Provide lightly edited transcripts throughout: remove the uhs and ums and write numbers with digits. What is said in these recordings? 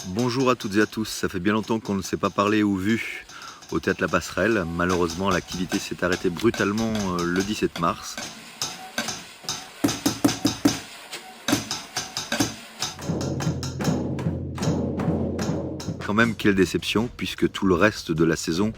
Bonjour à toutes et à tous, ça fait bien longtemps qu'on ne s'est pas parlé ou vu au Théâtre La Passerelle. Malheureusement, l'activité s'est arrêtée brutalement le 17 mars. Quand même, quelle déception, puisque tout le reste de la saison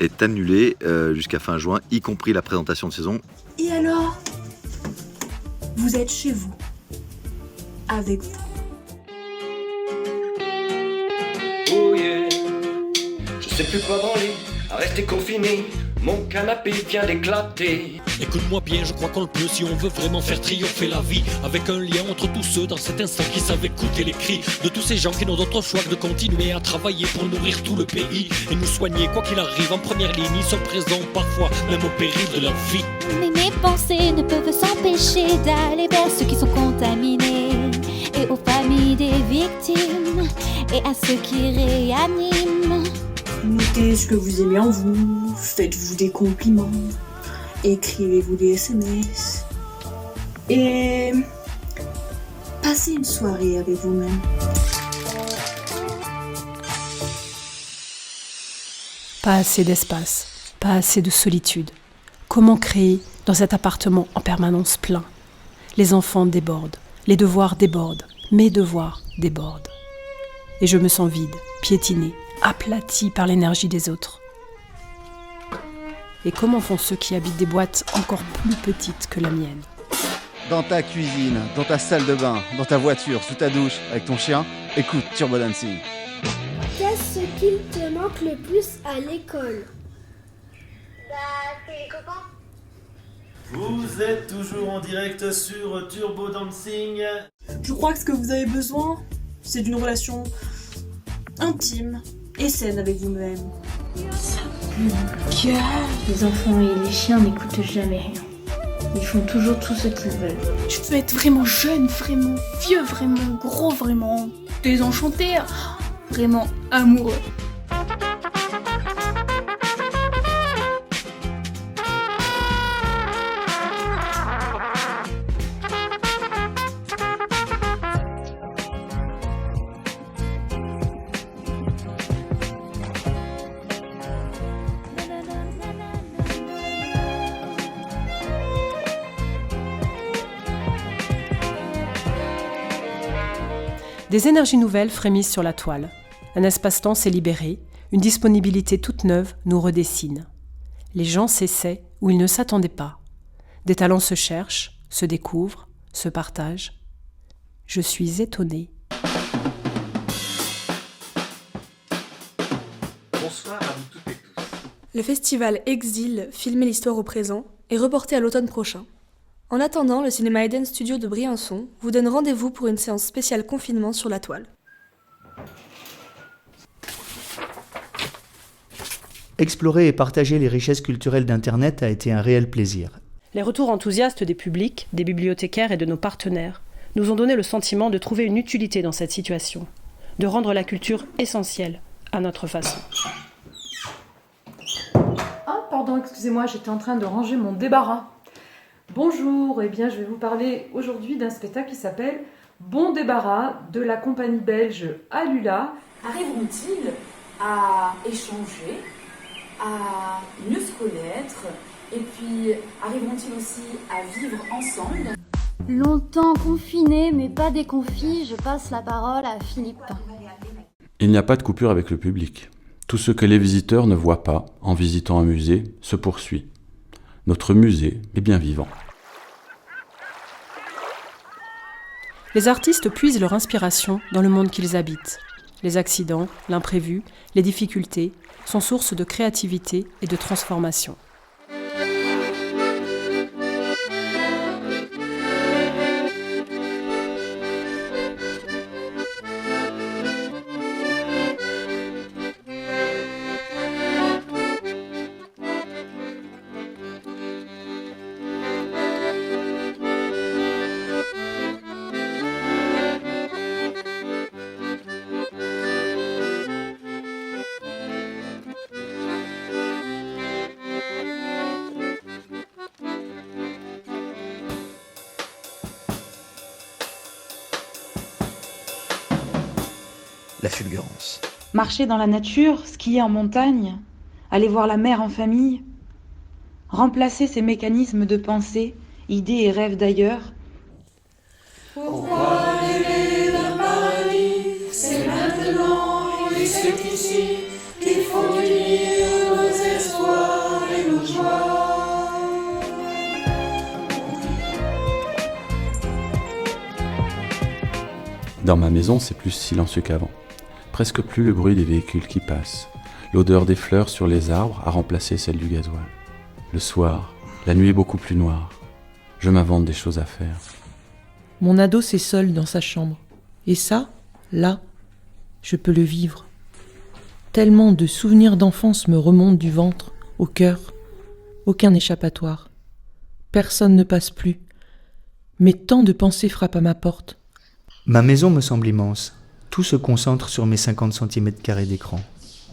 est annulé jusqu'à fin juin, y compris la présentation de saison. Et alors ? Vous êtes chez vous, avec vous. Oh yeah, je sais plus quoi branler, à rester confiné, mon canapé vient d'éclater. Écoute-moi bien, je crois qu'on le peut si on veut vraiment faire triompher la vie. Avec un lien entre tous ceux dans cet instant qui savent écouter les cris de tous ces gens qui n'ont d'autre choix que de continuer à travailler pour nourrir tout le pays et nous soigner quoi qu'il arrive en première ligne. Ils sont présents parfois même au péril de leur vie. Mais mes pensées ne peuvent s'empêcher d'aller vers ceux qui sont contaminés et aux familles des victimes et à ceux qui réaniment. Notez ce que vous aimez en vous, faites-vous des compliments, écrivez-vous des SMS et passez une soirée avec vous-même. Pas assez d'espace, pas assez de solitude. Comment créer dans cet appartement en permanence plein ? Les enfants débordent, les devoirs débordent, mes devoirs débordent. Et je me sens vide, piétinée, aplatie par l'énergie des autres. Et comment font ceux qui habitent des boîtes encore plus petites que la mienne ? Dans ta cuisine, dans ta salle de bain, dans ta voiture, sous ta douche, avec ton chien, écoute Turbo Dancing. Qu'est-ce qu'il te manque le plus à l'école ? C'est les copains. Vous êtes toujours en direct sur Turbo Dancing. Je crois que ce que vous avez besoin, c'est d'une relation intime et saine avec vous-même. Les enfants et les chiens n'écoutent jamais rien. Ils font toujours tout ce qu'ils veulent. Je veux être vraiment jeune, vraiment vieux, vraiment gros, vraiment désenchanté, vraiment amoureux. Des énergies nouvelles frémissent sur la toile. Un espace-temps s'est libéré, une disponibilité toute neuve nous redessine. Les gens s'essaient où ils ne s'attendaient pas. Des talents se cherchent, se découvrent, se partagent. Je suis étonnée. Bonsoir à vous toutes et tous. Le festival Exil, filmer l'histoire au présent, est reporté à l'automne prochain. En attendant, le cinéma Eden Studio de Briançon vous donne rendez-vous pour une séance spéciale confinement sur la toile. Explorer et partager les richesses culturelles d'Internet a été un réel plaisir. Les retours enthousiastes des publics, des bibliothécaires et de nos partenaires nous ont donné le sentiment de trouver une utilité dans cette situation, de rendre la culture essentielle à notre façon. Ah, pardon, excusez-moi, j'étais en train de ranger mon débarras. Bonjour, eh bien je vais vous parler aujourd'hui d'un spectacle qui s'appelle Bon débarras de la compagnie belge Alula. Arriveront-ils à échanger, à mieux se connaître et puis arriveront-ils aussi à vivre ensemble ? Longtemps confiné mais pas déconfit, je passe la parole à Philippe. Il n'y a pas de coupure avec le public. Tout ce que les visiteurs ne voient pas en visitant un musée se poursuit. Notre musée est bien vivant. Les artistes puisent leur inspiration dans le monde qu'ils habitent. Les accidents, l'imprévu, les difficultés sont source de créativité et de transformation. la fulgurance. Marcher dans la nature, skier en montagne, aller voir la mer en famille, remplacer ces mécanismes de pensée, idées et rêves d'ailleurs. Pourquoi rêver d'un paradis? C'est maintenant et c'est ici qu'il faut unir nos espoirs et nos joies. Dans ma maison, c'est plus silencieux qu'avant. Presque plus le bruit des véhicules qui passent. L'odeur des fleurs sur les arbres a remplacé celle du gasoil. Le soir, la nuit est beaucoup plus noire. Je m'invente des choses à faire. Mon ado c'est seul dans sa chambre. Et ça, là, je peux le vivre. Tellement de souvenirs d'enfance me remontent du ventre, au cœur. Aucun échappatoire. Personne ne passe plus. Mais tant de pensées frappent à ma porte. Ma maison me semble immense. Tout se concentre sur mes 50 cm² d'écran.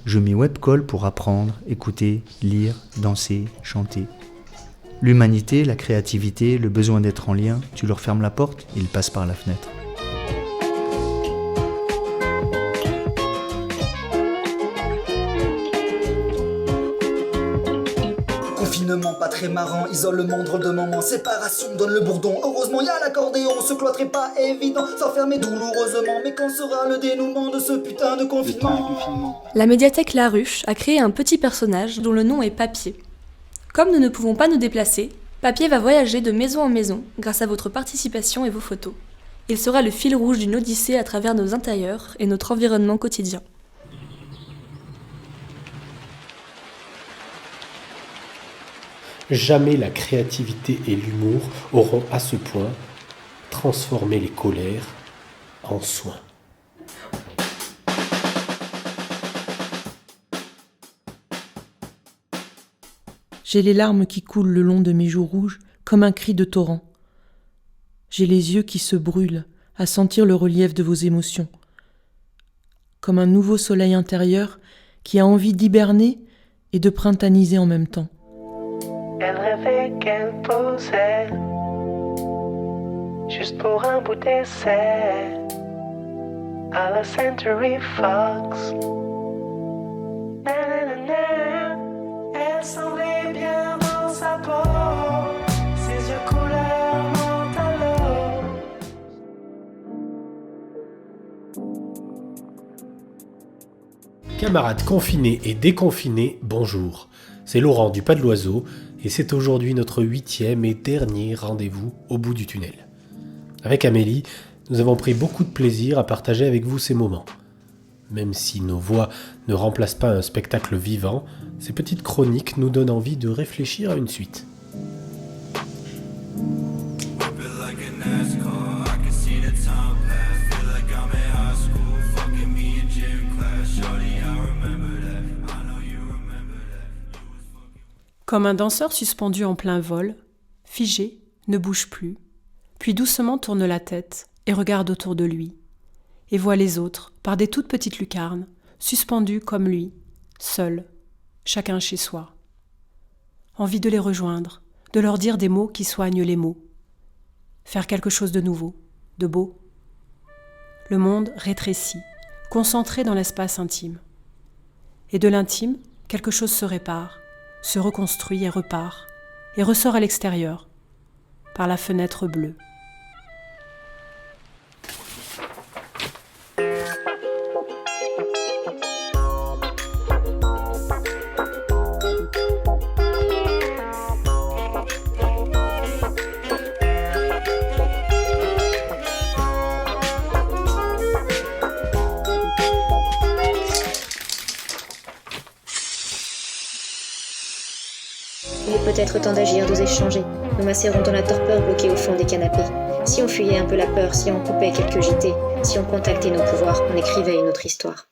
Je m'y webcall pour apprendre, écouter, lire, danser, chanter. L'humanité, la créativité, le besoin d'être en lien, tu leur fermes la porte, ils passent par la fenêtre. Confinement pas très marrant, isolement drôle de moment, séparation donne le bourdon. Heureusement y a l'accordéon, ce cloître est pas évident, s'enfermer douloureusement. Mais quand sera le dénouement de ce putain de confinement? La médiathèque La Ruche a créé un petit personnage dont le nom est Papier. Comme nous ne pouvons pas nous déplacer, Papier va voyager de maison en maison grâce à votre participation et vos photos. Il sera le fil rouge d'une odyssée à travers nos intérieurs et notre environnement quotidien. Jamais la créativité et l'humour auront à ce point transformé les colères en soins. J'ai les larmes qui coulent le long de mes joues rouges comme un cri de torrent. J'ai les yeux qui se brûlent à sentir le relief de vos émotions. Comme un nouveau soleil intérieur qui a envie d'hiberner et de printaniser en même temps. Elle rêvait qu'elle posait juste pour un bout d'essai à la Century Fox. Nanana, elle semblait bien dans sa peau, ses yeux couleur mentalo. Camarades confinés et déconfinés, bonjour. C'est Laurent du Pas de l'Oiseau et c'est aujourd'hui notre 8e et dernier rendez-vous au bout du tunnel. Avec Amélie, nous avons pris beaucoup de plaisir à partager avec vous ces moments. Même si nos voix ne remplacent pas un spectacle vivant, ces petites chroniques nous donnent envie de réfléchir à une suite. Comme un danseur suspendu en plein vol, figé, ne bouge plus, puis doucement tourne la tête et regarde autour de lui, et voit les autres, par des toutes petites lucarnes, suspendus comme lui, seuls, chacun chez soi. Envie de les rejoindre, de leur dire des mots qui soignent les mots. Faire quelque chose de nouveau, de beau. Le monde rétrécit, concentré dans l'espace intime. Et de l'intime, quelque chose se répare, se reconstruit et repart, et ressort à l'extérieur, par la fenêtre bleue. Il est peut-être temps d'agir, d'oser changer. Nous macérons dans la torpeur bloquée au fond des canapés. Si on fuyait un peu la peur, si on coupait quelques JT, si on contactait nos pouvoirs, on écrivait une autre histoire.